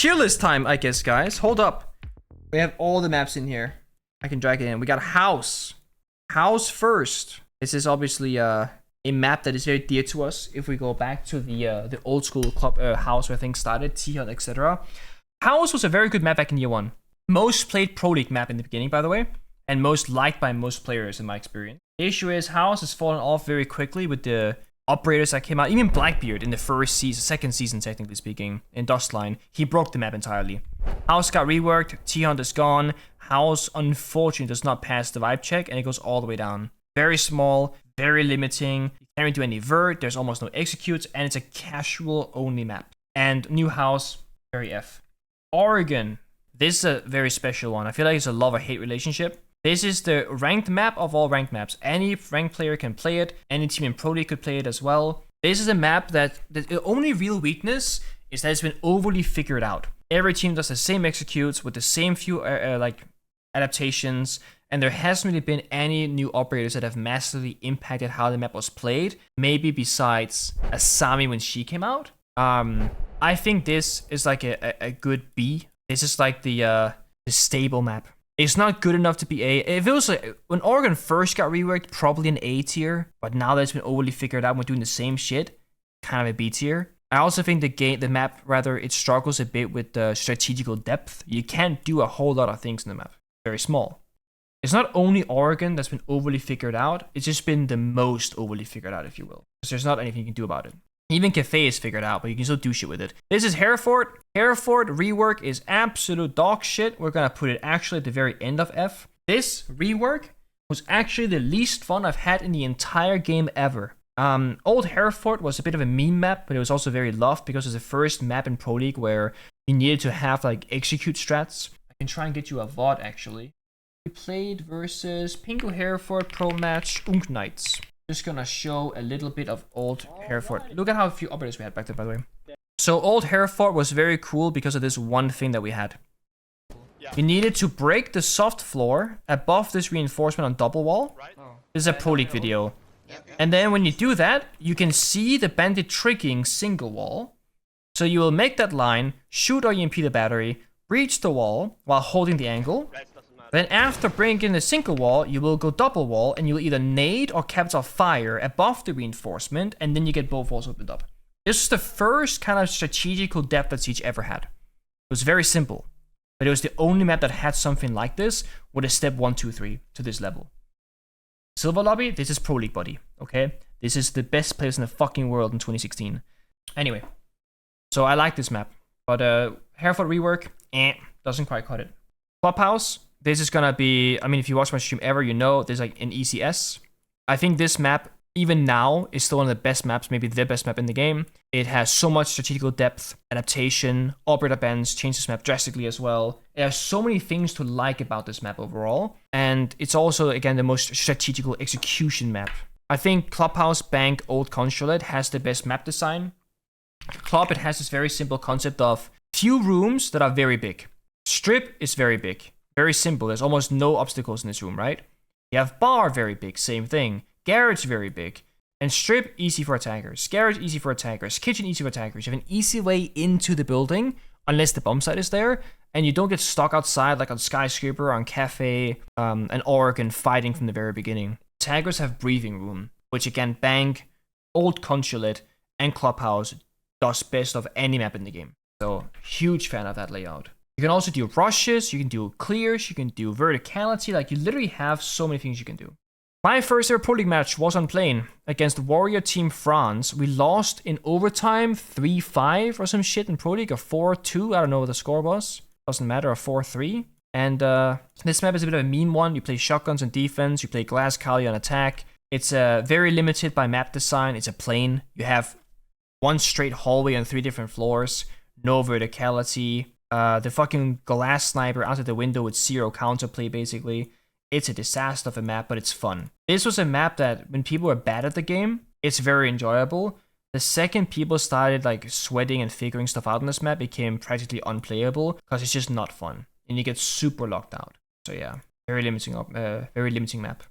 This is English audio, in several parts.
tier list time, I guess, guys. Hold up. We have all the maps in here. I can drag it in. We got house. House first. This is obviously a map that is very dear to us. If we go back to the old school club house where things started, T-Hunt, etc. House was a very good map back in year one. Most played Pro League map in the beginning, by the way, and most liked by most players in my experience. The issue is House has fallen off very quickly with the operators that came out. Even Blackbeard in the second season, technically speaking, in Dustline, he broke the map entirely. House got reworked, T-Hunt is gone. House, unfortunately, does not pass the vibe check, and it goes all the way down. Very small, very limiting. You can't really do any vert, there's almost no executes, and it's a casual-only map. And new House, very F. Oregon, this is a very special one. I feel like it's a love-or-hate relationship. This is the ranked map of all ranked maps. Any ranked player can play it. Any team in Pro League could play it as well. This is a map that the only real weakness is that it's been overly figured out. Every team does the same executes with the same few adaptations, and there hasn't really been any new operators that have massively impacted how the map was played. Maybe besides Asami when she came out. I think this is like a good B. This is like the stable map. It's not good enough to be A. If it was like, when Oregon first got reworked, probably an A tier. But now that it's been overly figured out, we're doing the same shit, kind of a B tier. I also think the map, it struggles a bit with the strategical depth. You can't do a whole lot of things in the map. Very small. It's not only Oregon that's been overly figured out, it's just been the most overly figured out, if you will. Because there's not anything you can do about it. Even Cafe is figured out, but you can still do shit with it. This is Hereford. Hereford rework is absolute dog shit. We're gonna put it actually at the very end of F. This rework was actually the least fun I've had in the entire game ever. Old Hereford was a bit of a meme map, but it was also very loved because it's the first map in Pro League where you needed to have like execute strats. I can try and get you a VOD actually. We played versus Pengu Hereford Pro Match Unk Knights. Just gonna show a little bit of old Hereford. Look at how few operators we had back there, by the way. So old Hereford was very cool because of this one thing that we had. You needed to break the soft floor above this reinforcement on double wall. This is a Pro League video. And then when you do that, you can see the bandit triggering single wall. So you will make that line, shoot or EMP the battery, breach the wall while holding the angle. Then after breaking the single wall, you will go double wall and you will either nade or capture fire above the reinforcement, and then you get both walls opened up. This is the first kind of strategical depth that Siege ever had. It was very simple, but it was the only map that had something like this with a step 1, 2, 3 to this level. Silver Lobby, this is Pro League, buddy, okay? This is the best players in the fucking world in 2016. Anyway, so I like this map, but Hereford rework, doesn't quite cut it. Clubhouse, this is gonna be, I mean, if you watch my stream ever, you know there's like an ECS. I think this map, even now, is still one of the best maps, maybe the best map in the game. It has so much strategical depth, adaptation, operator bans, changed this map drastically as well. It has so many things to like about this map overall. And it's also, again, the most strategical execution map. I think Clubhouse, Bank, Old Consulate has the best map design. Club, it has this very simple concept of few rooms that are very big. Strip is very big. Very simple. There's almost no obstacles in this room, right? You have bar, very big. Same thing. Garage, very big. And strip, easy for attackers. Garage, easy for attackers. Kitchen, easy for attackers. You have an easy way into the building, unless the bomb site is there. And you don't get stuck outside like on Skyscraper, on Cafe, and Oregon fighting from the very beginning. Attackers have breathing room, which again, Bank, Old Consulate, and Clubhouse does best of any map in the game. So, huge fan of that layout. You can also do rushes, you can do clears, you can do verticality, like you literally have so many things you can do. My first ever Pro League match was on plane against Warrior Team France. We lost in overtime 3-5 or some shit in Pro League, or 4-2, I don't know what the score was. Doesn't matter, or 4-3. And this map is a bit of a meme one. You play shotguns on defense, you play glass Kali on attack. It's very limited by map design, it's a plane. You have one straight hallway on 3 different floors, no verticality. The fucking glass sniper outside the window with 0 counterplay, basically. It's a disaster of a map, but it's fun. This was a map that, when people were bad at the game, it's very enjoyable. The second people started like sweating and figuring stuff out on this map, it became practically unplayable because it's just not fun. And you get super locked out. So yeah, very limiting map.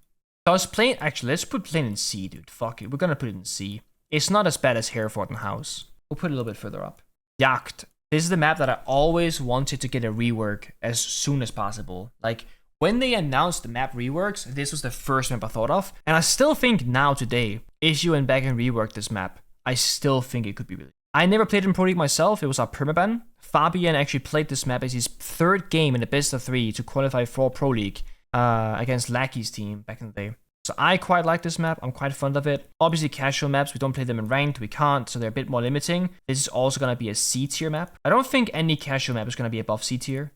Because plane, actually, let's put plane in C, dude. Fuck it, we're gonna put it in C. It's not as bad as Hereford and House. We'll put it a little bit further up. Yacht. This is the map that I always wanted to get a rework as soon as possible. Like, when they announced the map reworks, this was the first map I thought of. And I still think now today, if you went back and reworked this map, I still think it could be really. I never played in Pro League myself, it was our permaban. Fabian actually played this map as his third game in the best of 3 to qualify for Pro League against Lackey's team back in the day. So I quite like this map, I'm quite fond of it. Obviously casual maps, we don't play them in ranked, we can't, so they're a bit more limiting. This is also going to be a C tier map. I don't think any casual map is going to be above C tier.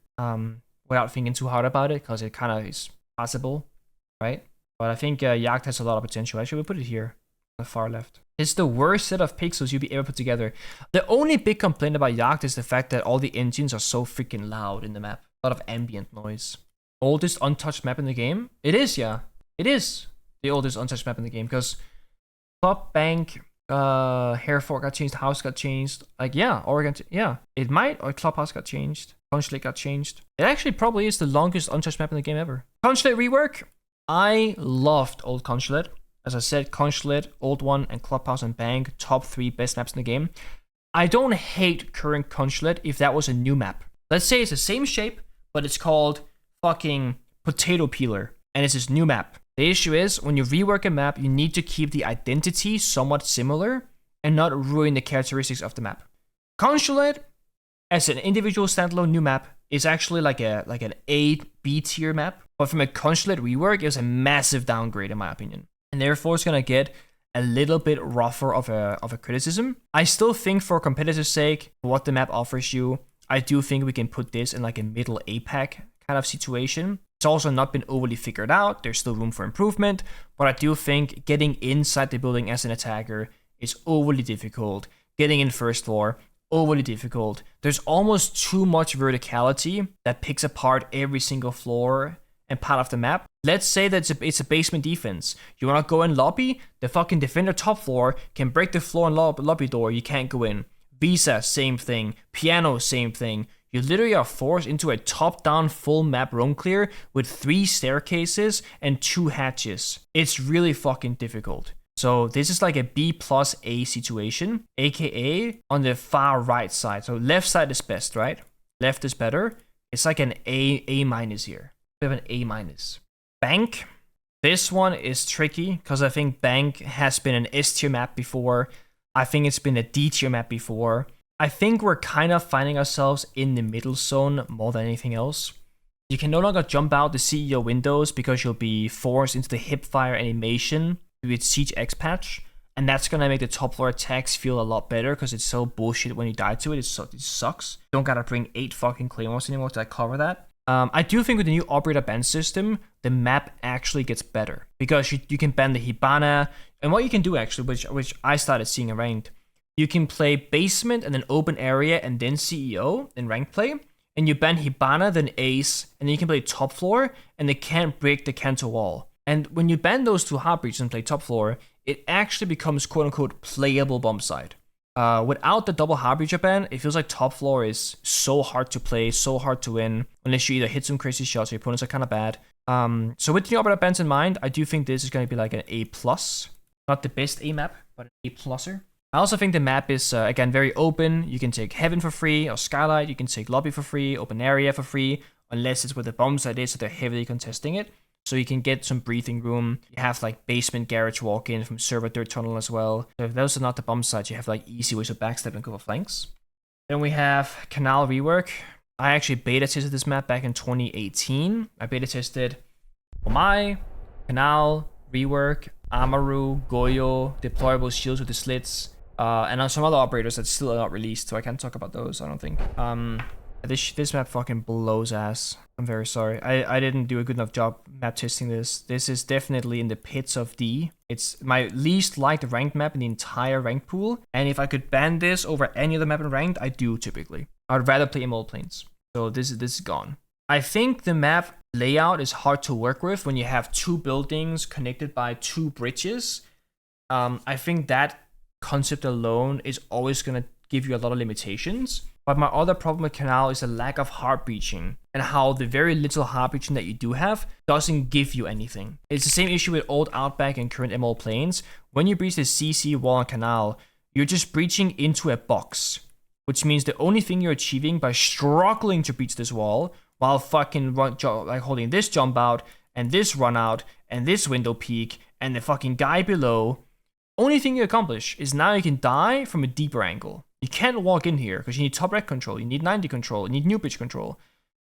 Without thinking too hard about it, because it kind of is possible, right? But I think Yacht has a lot of potential. Actually, we'll put it here on the far left. It's the worst set of pixels you'll be ever put together. The only big complaint about Yacht is the fact that all the engines are so freaking loud in the map. A lot of ambient noise. Oldest untouched map in the game? It is, yeah. It is the oldest untouched map in the game, because Club, Bank, Hereford got changed, House got changed. Like, yeah, Oregon, yeah. It might, or Clubhouse got changed. Consulate got changed. It actually probably is the longest untouched map in the game ever. Consulate rework. I loved old Consulate. As I said, Consulate, Old One, and Clubhouse and Bank, top 3 best maps in the game. I don't hate current Consulate if that was a new map. Let's say it's the same shape, but it's called fucking Potato Peeler, and it's this new map. The issue is, when you rework a map, you need to keep the identity somewhat similar and not ruin the characteristics of the map. Consulate, as an individual standalone new map, is actually like an A, B tier map. But from a Consulate rework, it was a massive downgrade in my opinion. And therefore it's gonna get a little bit rougher of a criticism. I still think for competitive sake, for what the map offers you, I do think we can put this in like a middle APAC kind of situation. It's also not been overly figured out. There's still room for improvement. But I do think getting inside the building as an attacker is overly difficult. Getting in first floor, overly difficult. There's almost too much verticality that picks apart every single floor and part of the map. Let's say that it's a basement defense. You want to go in lobby, the fucking defender top floor can break the floor and lobby door, you can't go in. Visa, same thing. Piano, same thing. You literally are forced into a top-down full map roam clear with 3 staircases and 2 hatches. It's really fucking difficult. So this is like a B plus A situation, aka on the far right side. So left side is best, right? Left is better. It's like an A minus here. We have an A minus. Bank. This one is tricky because I think Bank has been an S tier map before. I think it's been a D tier map before. I think we're kind of finding ourselves in the middle zone more than anything else. You can no longer jump out the CEO windows because you'll be forced into the hipfire animation with Siege X patch, and that's gonna make the top floor attacks feel a lot better because it's so bullshit when you die to it. It sucks. You don't gotta bring 8 fucking claymores anymore to cover that. I do think with the new operator ban system, the map actually gets better because you can ban the Hibana, and what you can do actually, which I started seeing in ranked, you can play basement and then open area and then CEO in ranked play, and you ban Hibana, then Ace, and then you can play top floor, and they can't break the Kanto wall. And when you ban those 2 hard breaches and play top floor, it actually becomes quote-unquote playable bomb side. Without the double hard breacher ban, it feels like top floor is so hard to play, so hard to win, unless you either hit some crazy shots or your opponents are kind of bad. So with the operator bans in mind, I do think this is going to be like an A+. Not the best A map, but an A pluser. I also think the map is, again, very open. You can take Heaven for free, or Skylight. You can take Lobby for free, Open Area for free, unless it's where the bomb site is, so they're heavily contesting it. So you can get some breathing room. You have like basement garage walk-in from server third tunnel as well. So if those are not the bomb sites, you have like easy ways of backstep and cover flanks. Then we have Canal rework. I actually beta tested this map back in 2018. I beta tested Omai, Canal, rework, Amaru, Goyo, deployable shields with the slits, and on some other operators that still are not released, so I can't talk about those, I don't think. This map fucking blows ass. I'm very sorry. I didn't do a good enough job map testing this. This is definitely in the pits of D. It's my least liked ranked map in the entire ranked pool. And if I could ban this over any other map in ranked, I do typically. I'd rather play Emerald Plains. So this is gone. I think the map layout is hard to work with when you have 2 buildings connected by 2 bridges. I think that concept alone is always going to give you a lot of limitations. But my other problem with Canal is the lack of hard breaching and how the very little hard breaching that you do have doesn't give you anything. It's the same issue with old Outback and current Emerald Plains. When you breach the CC wall on Canal, you're just breaching into a box. which means the only thing you're achieving by struggling to breach this wall while fucking like holding this jump out and this run out and this window peak and the fucking guy below, only thing you accomplish is now you can die from a deeper angle. You can't walk in here because you need top right control, you need 90 control, you need new bridge control.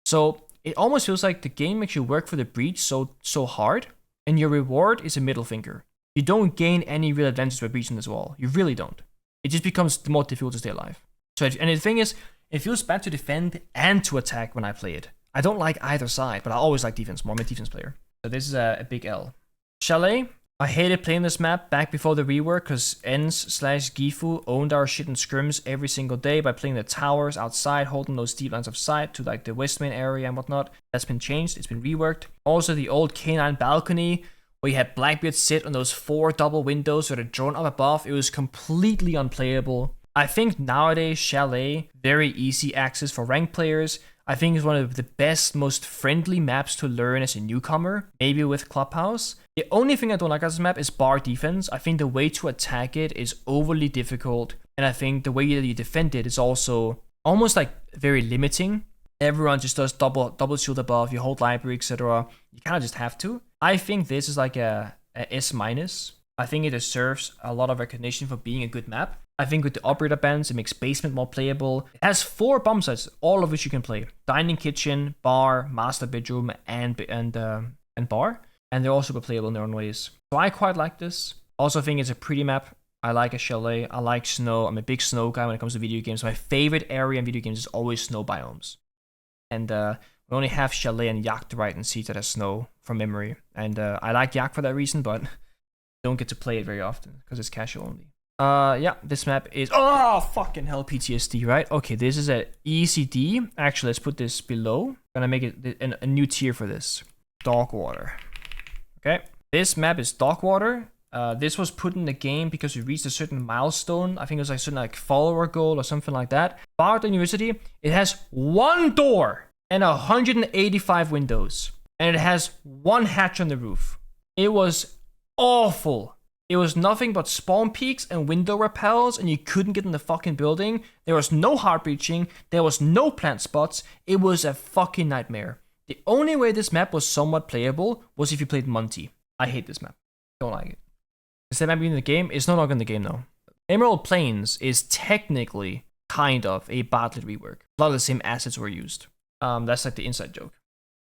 So it almost feels like the game makes you work for the breach so hard, and your reward is a middle finger. You don't gain any real advantage by breaching this wall. You really don't. It just becomes more difficult to stay alive. So, and the thing is, it feels bad to defend and to attack when I play it. I don't like either side, but I always like defense more. I'm a defense player. So this is a big L. Chalet. I hated playing this map back before the rework because Ens/Gifu owned our shit in scrims every single day by playing the towers outside, holding those deep lines of sight to like the west main area and whatnot. That's been changed. It's been reworked. Also, the old Canal balcony where you had Blackbeard sit on those 4 double windows with a drone up above. It was completely unplayable. I think nowadays Chalet, very easy access for ranked players. I think it's one of the best, most friendly maps to learn as a newcomer, maybe with Clubhouse. The only thing I don't like about this map is bar defense. I think the way to attack it is overly difficult, and I think the way that you defend it is also almost like very limiting. Everyone just does double shield above, you hold library, etc. You kind of just have to. I think this is like a S-. I think it deserves a lot of recognition for being a good map. I think with the operator bands, it makes basement more playable. It has 4 bomb sites, all of which you can play. Dining kitchen, bar, master bedroom, and bar. And they're all super playable in their own ways. So I quite like this. Also think it's a pretty map. I like a chalet. I like snow. I'm a big snow guy when it comes to video games. My favorite area in video games is always snow biomes. And we only have Chalet and Yacht right in seats that has snow from memory. And I like Yacht for that reason, but don't get to play it very often because it's casual only. Yeah, this map is, oh, fucking hell, PTSD, right? Okay, this is a ECD. Actually, let's put this below. Gonna make it a new tier for this. Dog water. Okay, this map is dog water. This was put in the game because we reached a certain milestone. I think it was like a certain like follower goal or something like that. Bartlett University, it has 1 door and 185 windows. And it has 1 hatch on the roof. It was awful. It was nothing but spawn peaks and window repels, and you couldn't get in the fucking building. There was no hard breaching. There was no plant spots. It was a fucking nightmare. The only way this map was somewhat playable was if you played Monty. I hate this map. Don't like it. Is that map in the game? It's no longer in the game though. Emerald Plains is technically kind of a Bartlett rework. A lot of the same assets were used. That's like the inside joke.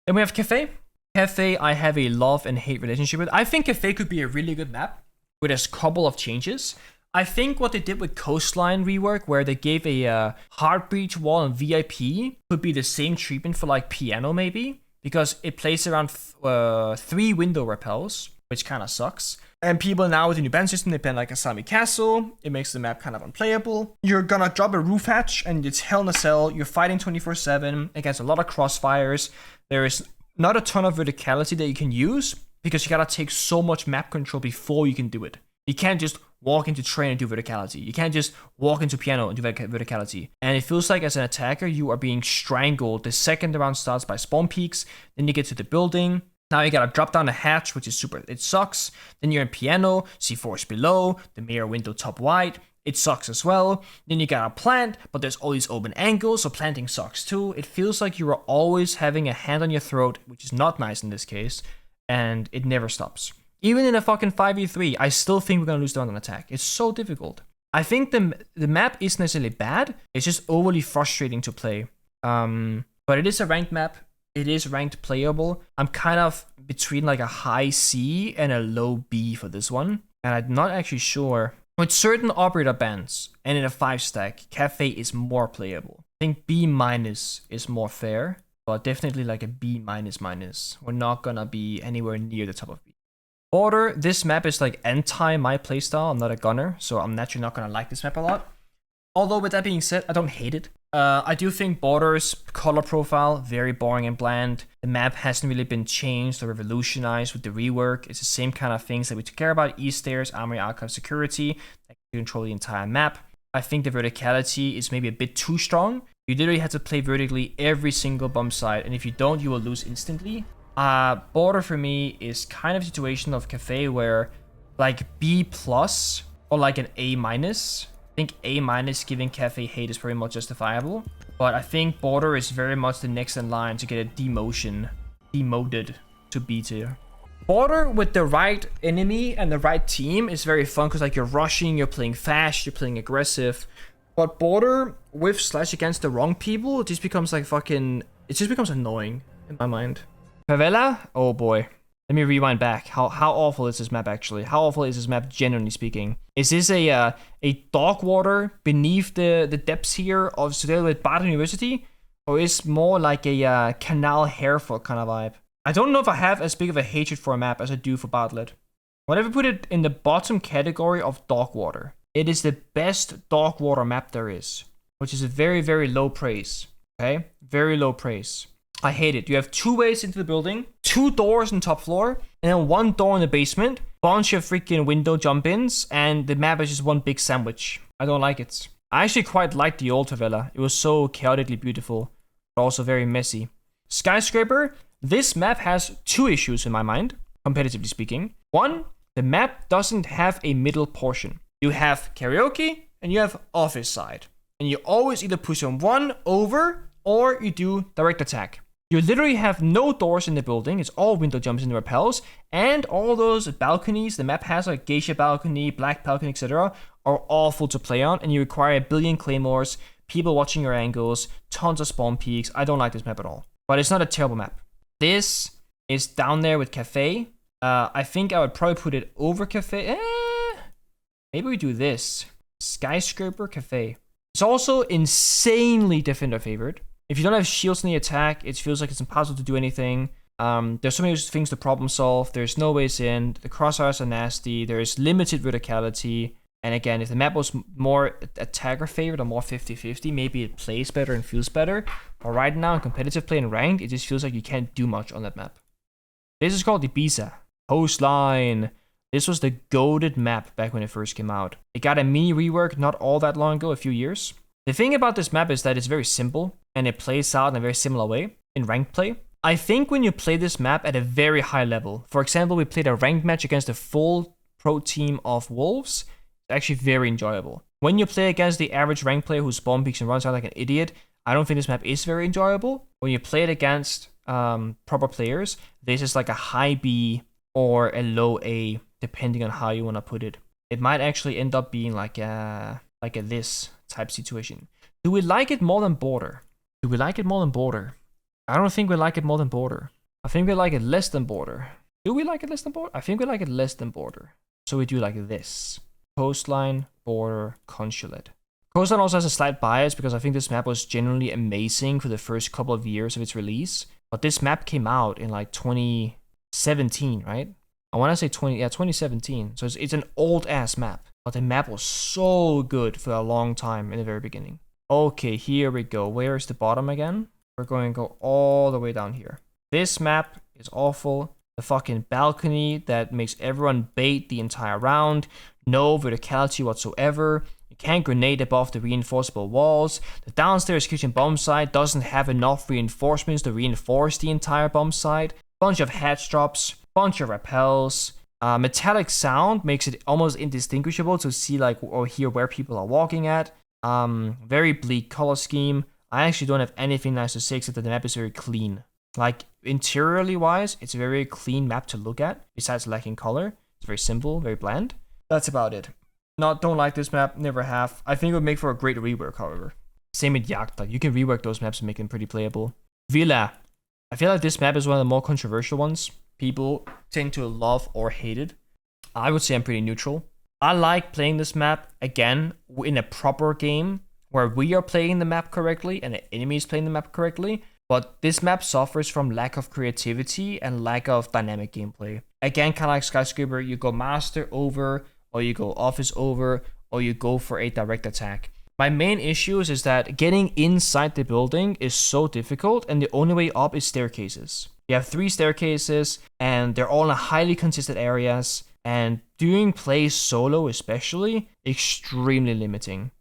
Then we have Cafe. Cafe, I have a love and hate relationship with. I think Cafe could be a really good map with a couple of changes. I think what they did with Coastline rework, where they gave a hard breach wall and VIP, could be the same treatment for like Piano maybe, because it plays around 3 window repels, which kind of sucks. And people now with the new ban system, they ban like Asami Castle. It makes the map kind of unplayable. You're gonna drop a roof hatch and it's hell in a cell. You're fighting 24/7 against a lot of crossfires. There is not a ton of verticality that you can use, because you gotta take so much map control before you can do it. You can't just walk into train and do verticality. You can't just walk into piano and do verticality. And it feels like as an attacker, you are being strangled the second the round starts by spawn peaks. Then you get to the building. Now you gotta drop down a hatch, which is super, it sucks. Then you're in piano, C4 is below, the mirror window top right. It sucks as well. Then you gotta plant, but there's all these open angles, so planting sucks too. It feels like you are always having a hand on your throat, which is not nice in this case. And it never stops. Even in a fucking 5v3, I still think we're gonna lose the round on attack. It's so difficult. I think the map isn't necessarily bad. It's just overly frustrating to play. But it is a ranked map. It is ranked playable. I'm kind of between like a high C and a low B for this one. And I'm not actually sure. With certain operator bands and in a 5-stack, Cafe is more playable. I think B- is more fair. But definitely like a B-. We're not gonna be anywhere near the top of B. Border, this map is like anti my playstyle. I'm not a gunner, so I'm naturally not gonna like this map a lot. Although with that being said, I don't hate it. I do think Border's color profile, very boring and bland. The map hasn't really been changed or revolutionized with the rework. It's the same kind of things that we care about. East stairs, armory, archive, security. That can control the entire map. I think the verticality is maybe a bit too strong. You literally have to play vertically every single bump site, and if you don't, you will lose instantly. Border for me is kind of a situation of Cafe where like B+ or like an A- think A minus giving Cafe hate is pretty much justifiable. But I think Border is very much the next in line to get a demoted to B tier. Border with the right enemy and the right team is very fun because like you're rushing, you're playing fast, you're playing aggressive. But Border with / against the wrong people, it just becomes like fucking... It just becomes annoying in my mind. Favela? Oh boy. Let me rewind back. How awful is this map actually? How awful is this map generally speaking? Is this a dog water beneath the depths here of Chalet with Bartlett University? Or is more like a Canal Hereford kind of vibe? I don't know if I have as big of a hatred for a map as I do for Bartlett. Whatever, put it in the bottom category of dog water. It is the best dog water map there is, which is a very, very low praise. Okay? Very low praise. I hate it. You have 2 ways into the building, 2 doors on top floor, and then 1 door in the basement, bunch of freaking window jump-ins, and the map is just one big sandwich. I don't like it. I actually quite liked the old favela. It was so chaotically beautiful, but also very messy. Skyscraper, this map has 2 issues in my mind, competitively speaking. 1, the map doesn't have a middle portion. You have karaoke, and you have office side. And you always either push on one over, or you do direct attack. You literally have no doors in the building. It's all window jumps and rappels. And all those balconies the map has, like geisha balcony, black balcony, etc., are awful to play on. And you require a billion claymores, people watching your angles, tons of spawn peaks. I don't like this map at all. But it's not a terrible map. This is down there with Cafe. I think I would probably put it over Cafe. Maybe we do this. Skyscraper, Cafe. It's also insanely defender favored. If you don't have shields in the attack, it feels like it's impossible to do anything. There's so many things to problem solve. There's no ways in. The crosshaires are nasty. There's limited verticality. And again, if the map was more attacker favored or more 50-50, maybe it plays better and feels better. But right now, in competitive play and ranked, it just feels like you can't do much on that map. This is called Ibiza. Coastline. This was the goated map back when it first came out. It got a mini rework not all that long ago, a few years. The thing about this map is that it's very simple, and it plays out in a very similar way in ranked play. I think when you play this map at a very high level, for example, we played a ranked match against a full pro team of Wolves, it's actually very enjoyable. When you play against the average ranked player who spawn peeks and runs out like an idiot, I don't think this map is very enjoyable. When you play it against proper players, this is like a high B or a low A, depending on how you want to put it. It might actually end up being like a this type situation. Do we like it more than Border? Do we like it more than Border? I don't think we like it more than Border. I think we like it less than Border. Do we like it less than Border? I think we like it less than Border. So we do like this. Coastline, Border, Consulate. Coastline also has a slight bias because I think this map was generally amazing for the first couple of years of its release. But this map came out in like 2017, right? I want to say 2017. So it's an old ass map. But the map was so good for a long time in the very beginning. Okay, here we go. Where is the bottom again? We're going to go all the way down here. This map is awful. The fucking balcony that makes everyone bait the entire round. No verticality whatsoever. You can't grenade above the reinforceable walls. The downstairs kitchen bomb site doesn't have enough reinforcements to reinforce the entire bomb site. Bunch of hatch drops. Bunch of rappels. Metallic sound makes it almost indistinguishable to see like or hear where people are walking at. Very bleak color scheme. I actually don't have anything nice to say except that the map is very clean. Like interiorly wise, it's a very clean map to look at. Besides lacking color, it's very simple, very bland. That's about it. Don't like this map, never have. I think it would make for a great rework, however. Same with Yacht. Like you can rework those maps and make them pretty playable. Villa. I feel like this map is one of the more controversial ones. People tend to love or hate it. I would say I'm pretty neutral. I like playing this map, again, in a proper game, where we are playing the map correctly and the enemy is playing the map correctly. But this map suffers from lack of creativity and lack of dynamic gameplay. Again, kind of like Skyscraper, you go master over, or you go office over, or you go for a direct attack. My main issue is that getting inside the building is so difficult, and the only way up is staircases. You have 3 staircases, and they're all in highly contested areas, and doing plays solo especially, extremely limiting.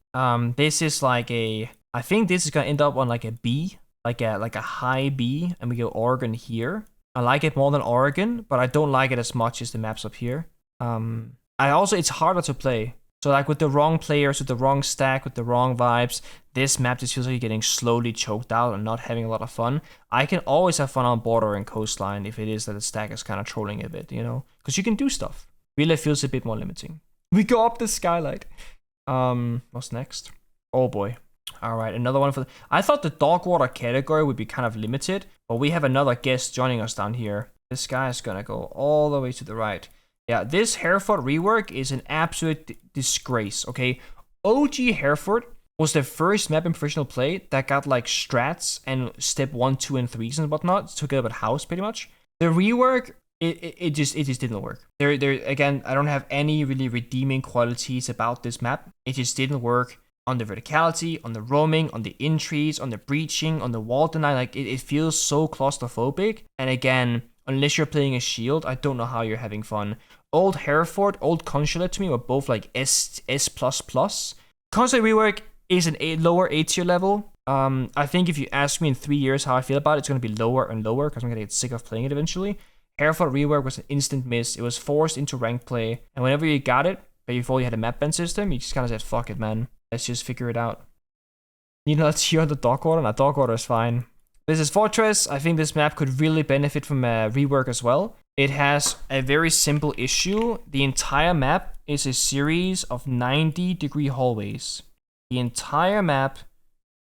This is like I think this is gonna end up on like a B, like a high B, and we go Oregon here. I like it more than Oregon, but I don't like it as much as the maps up here. It's harder to play. So like with the wrong players, with the wrong stack, with the wrong vibes, this map just feels like you're getting slowly choked out and not having a lot of fun. I can always have fun on Border and Coastline if it is that the stack is kind of trolling a bit, you know? Because you can do stuff. Really feels a bit more limiting. We go up the skylight. What's next? Oh boy. All right, another one for I thought the dog water category would be kind of limited, but we have another guest joining us down here. This guy is gonna go all the way to the right. Yeah, this Hereford rework is an absolute disgrace, okay? OG Hereford was the first map in professional play that got like strats and step 1, 2, and 3s and whatnot to get up at house pretty much. The rework, it just didn't work. There again, I don't have any really redeeming qualities about this map. It just didn't work on the verticality, on the roaming, on the entries, on the breaching, on the wall deny. Like it feels so claustrophobic. And again, unless you're playing a shield, I don't know how you're having fun. Old Hereford, old Consulate to me were both like S++. Consulate rework is a lower A tier level. I think if you ask me in 3 years how I feel about it, it's going to be lower and lower because I'm going to get sick of playing it eventually. Hereford rework was an instant miss. It was forced into ranked play. And whenever you got it, before you had a map ban system, you just kind of said, fuck it, man. Let's just figure it out. You know, let's hear the dog water. Now, dog water is fine. This is Fortress. I think this map could really benefit from a rework as well. It has a very simple issue. The entire map is a series of 90-degree hallways. The entire map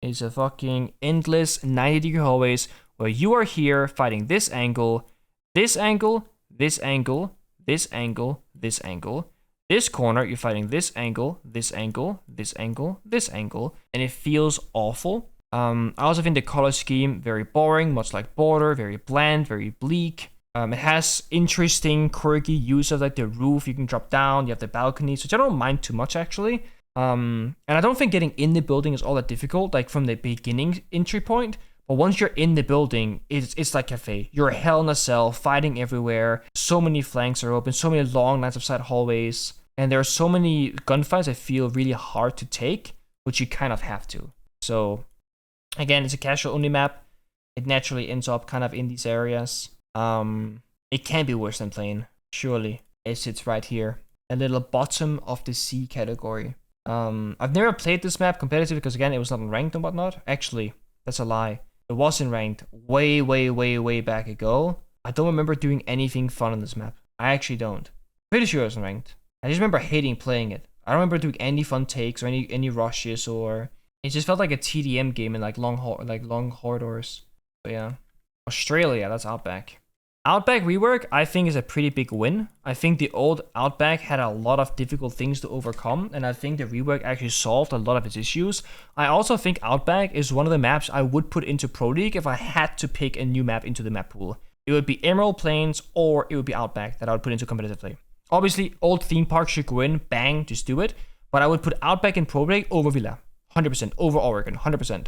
is a fucking endless 90-degree hallways where you are here fighting this angle, this angle, this angle, this angle, this angle. This corner, you're fighting this angle, this angle, this angle, this angle, and it feels awful. I also think the color scheme very boring, much like Border, very bland, very bleak. It has interesting, quirky use of like the roof you can drop down. You have the balconies, which I don't mind too much actually. And I don't think getting in the building is all that difficult, like from the beginning entry point. But once you're in the building, it's like Cafe. You're hell in a cell, fighting everywhere. So many flanks are open, so many long lines of side hallways. And there are so many gunfights that feel really hard to take, which you kind of have to. So, again, it's a casual only map. It naturally ends up kind of in these areas. It can be worse than plain, surely. It sits right here. A little bottom of the sea category. I've never played this map competitively because, again, it was not ranked and whatnot. Actually, that's a lie. It wasn't ranked way back ago. I don't remember doing anything fun on this map. I actually don't. Pretty sure it wasn't ranked. I just remember hating playing it. I don't remember doing any fun takes or any rushes, or it just felt like a TDM game in like long corridors. But yeah, Australia, that's Outback. Outback rework, I think, is a pretty big win. I think the old Outback had a lot of difficult things to overcome, and I think the rework actually solved a lot of its issues. I also think Outback is one of the maps I would put into Pro League if I had to pick a new map into the map pool. It would be Emerald Plains or it would be Outback that I would put into competitive play. Obviously, old theme park should go in, bang, just do it. But I would put Outback in Pro League over Villa, 100%, over Oregon, 100%,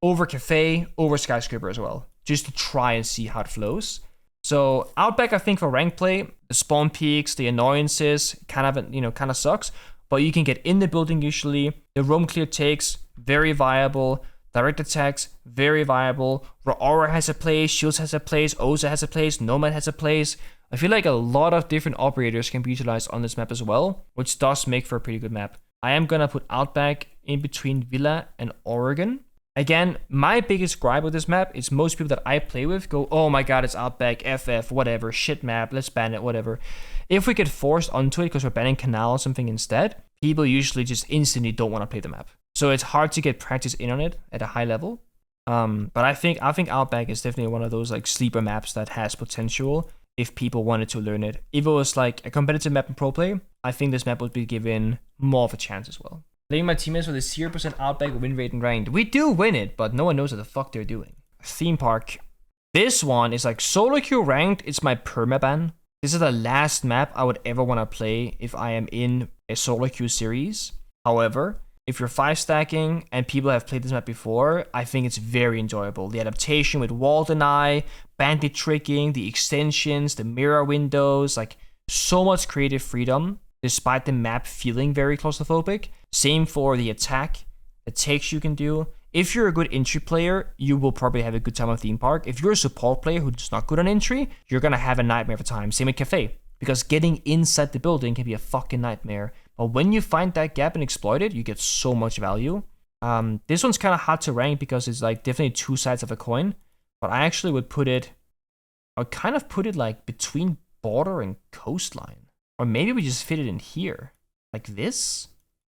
over Cafe, over Skyscraper as well, just to try and see how it flows. So Outback, I think for rank play, the spawn peaks, the annoyances, kind of sucks. But you can get in the building usually. The roam clear takes, very viable. Direct attacks, very viable. Aura has a place, Shields has a place, Oza has a place, Nomad has a place. I feel like a lot of different operators can be utilized on this map as well, which does make for a pretty good map. I am gonna put Outback in between Villa and Oregon. Again, my biggest gripe with this map is most people that I play with go, oh my god, it's Outback, FF, whatever, shit map, let's ban it, whatever. If we get forced onto it because we're banning Canal or something instead, people usually just instantly don't want to play the map. So it's hard to get practice in on it at a high level. But I think Outback is definitely one of those like sleeper maps that has potential if people wanted to learn it. If it was like a competitive map in pro play, I think this map would be given more of a chance as well. Playing my teammates with a 0% Outback win rate and ranked. We do win it, but no one knows what the fuck they're doing. Theme park. This one is like solo queue ranked. It's my permaban. This is the last map I would ever want to play if I am in a solo queue series. However, if you're 5 stacking and people have played this map before, I think it's very enjoyable. The adaptation with wall deny, bandit tricking, the extensions, the mirror windows, like so much creative freedom despite the map feeling very claustrophobic. Same for the attack, the takes you can do. If you're a good entry player, you will probably have a good time on theme park. If you're a support player who's not good on entry, you're gonna have a nightmare of a time. Same with Cafe, because getting inside the building can be a fucking nightmare But when you find that gap and exploit it, you get so much value. This one's kind of hard to rank because it's like definitely two sides of a coin. But I actually would put it, I'd kind of put it like between border and coastline. Or maybe we just fit it in here. Like this,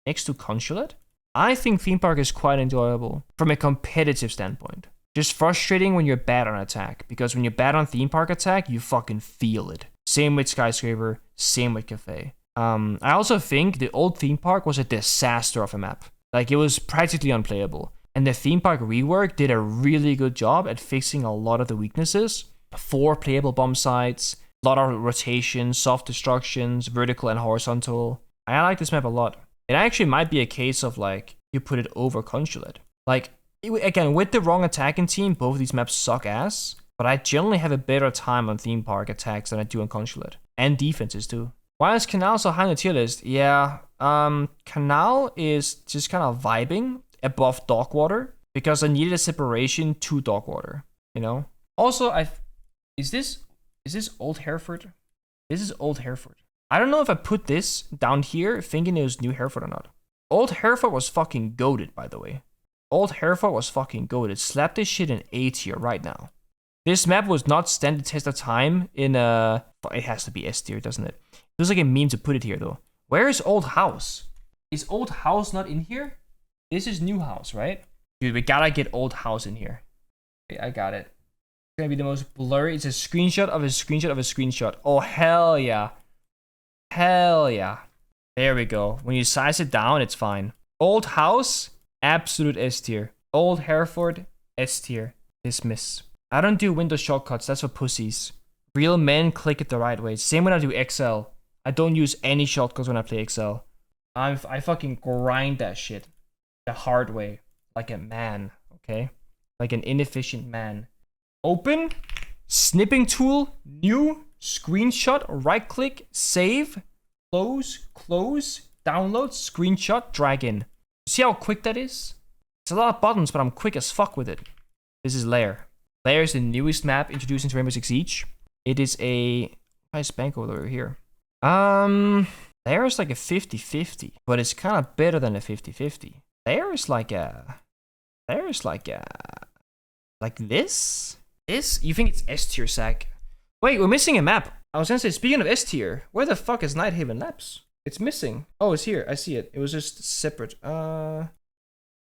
next to consulate. I think theme park is quite enjoyable from a competitive standpoint. Just frustrating when you're bad on attack, because when you're bad on theme park attack, you fucking feel it. Same with Skyscraper, same with Cafe. I also think the old theme park was a disaster of a map. Like, it was practically unplayable. And the theme park rework did a really good job at fixing a lot of the weaknesses. 4 playable bomb sites, a lot of rotation, soft destructions, vertical and horizontal. I like this map a lot. It actually might be a case of like, you put it over consulate. Like, again, with the wrong attacking team, both of these maps suck ass. But I generally have a better time on theme park attacks than I do on consulate. And defenses too. Why is Canal so high on the tier list? Yeah, Canal is just kind of vibing above Dogwater because I needed a separation to Dogwater, you know? Also, is this old Hereford? This is old Hereford. I don't know if I put this down here thinking it was new Hereford or not. Old Hereford was fucking goated, by the way. Old Hereford was fucking goated. Slap this shit in A tier right now. This map was not stand the test of time in a... It has to be S tier, doesn't it? It was like a meme to put it here, though. Where is Old House? Is Old House not in here? This is New House, right? Dude, we gotta get Old House in here. Okay, I got it. It's gonna be the most blurry. It's a screenshot of a screenshot of a screenshot. Oh, hell yeah. Hell yeah. There we go. When you size it down, it's fine. Old House, absolute S tier. Old Hereford, S tier. Dismiss. I don't do Windows shortcuts. That's for pussies. Real men click it the right way. Same when I do Excel. I don't use any shortcuts when I play Excel. I fucking grind that shit the hard way. Like a man, okay? Like an inefficient man. Open, snipping tool, new, screenshot, right click, save, close, download, screenshot, drag in. See how quick that is? It's a lot of buttons, but I'm quick as fuck with it. This is Lair. Lair is the newest map introduced into Rainbow Six Siege. It is a... Why is Pengu over here? Lair is like a 50-50, but it's kind of better than a 50-50. Lair is like a... Like this? This? You think it's S tier, Sack? Wait, we're missing a map. I was gonna say, speaking of S tier, where the fuck is Nighthaven Labs? It's missing. Oh, it's here. I see it. It was just separate. There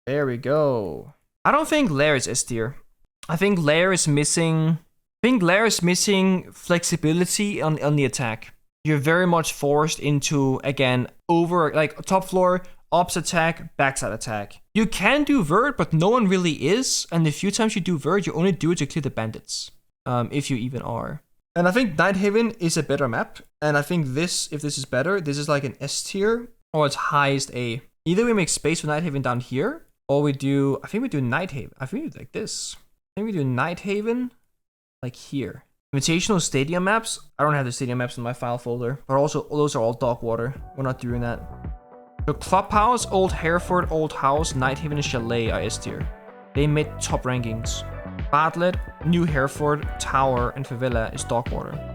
we go. I don't think Lair is S tier. I think Lair is missing... flexibility on the attack. You're very much forced into, again, over, like, top floor, ops attack, backside attack. You can do vert, but no one really is. And the few times you do vert, you only do it to clear the bandits. If you even are. And I think Nighthaven is a better map. And I think this, if this is better, this is like an S tier or its highest A. Either we make space for Nighthaven down here, or we do, I think we do Nighthaven. I think we do like this. I think we do Nighthaven like here. Invitational stadium maps. I don't have the stadium maps in my file folder, but also those are all Dogwater. We're not doing that. So Clubhouse, Old Hereford, Old House, Nighthaven, and Chalet are S tier. They made top rankings. Bartlett, New Hereford, Tower, and Favela is Dogwater.